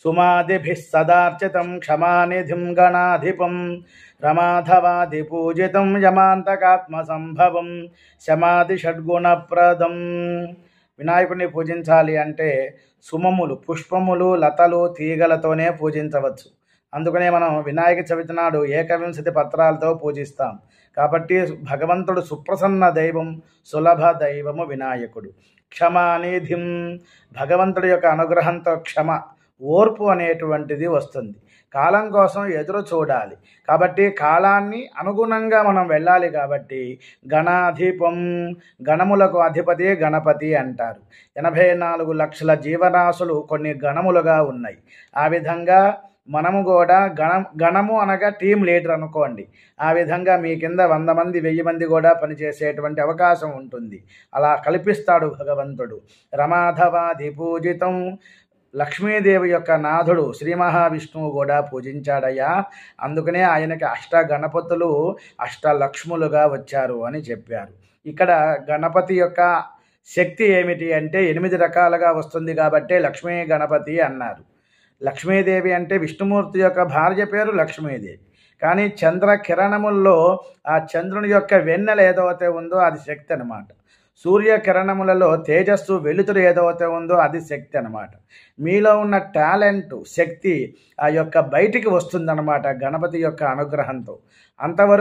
సుమాదిభిः సదార్చితం క్షమానిధిం గణాధిపం రమాధవాదిపూజితం యమాంతకాత్మసంభవం శమాది షడ్గుణప్రదం. వినాయకుడిని పూజించాలి అంటే సుమములు, పుష్పములు, లతలు, తీగలతోనే పూజించవచ్చు. అందుకనే మనం వినాయక చవితి నాడు ఏకవింశతి పత్రాలతో పూజిస్తాం. కాబట్టి భగవంతుడు సుప్రసన్న దైవం, సులభ దైవము వినాయకుడు. క్షమానిధిం, భగవంతుడి యొక్క అనుగ్రహంతో క్షమ, ఓర్పు అనేటువంటిది వస్తుంది. కాలం కోసం ఎదురు చూడాలి. కాబట్టి కాలాన్ని అనుగుణంగా మనం వెళ్ళాలి. కాబట్టి గణాధిపం, గణములకు అధిపతి గణపతి అంటారు. 84 లక్షల జీవరాశులు కొన్ని గణములుగా ఉన్నాయి. ఆ విధంగా మనము కూడా గణము అనగా టీం లీడర్ అనుకోండి. ఆ విధంగా మీ కింద 100 మంది 1000 మంది కూడా పనిచేసేటువంటి అవకాశం ఉంటుంది. అలా కల్పిస్తాడు భగవంతుడు. రమాధవాది పూజితం, లక్ష్మీదేవి యొక్క నాథుడు శ్రీ మహావిష్ణువు కూడా పూజించాడయ్యా. అందుకనే ఆయనకి అష్టగణపతులు అష్టలక్ష్ములుగా వచ్చారు అని చెప్పారు. ఇక్కడ గణపతి యొక్క శక్తి ఏమిటి అంటే 8 రకాలుగా వస్తుంది కాబట్టి లక్ష్మీ గణపతి అన్నారు. లక్ష్మీదేవి అంటే విష్ణుమూర్తి యొక్క భార్య పేరు లక్ష్మీదేవి. కానీ చంద్ర కిరణముల్లో ఆ చంద్రుని యొక్క వెన్నెల ఏదైతే ఉందో అది శక్తి అనమాట. సూర్యకిరణములలో తేజస్సు, వెలుతురు ఏదైతే ఉందో అది శక్తి అనమాట. మీలో ఉన్న టాలెంట్, శక్తి ఆ యొక్క బయటికి వస్తుందన్నమాట గణపతి యొక్క అనుగ్రహంతో. అంతవరకు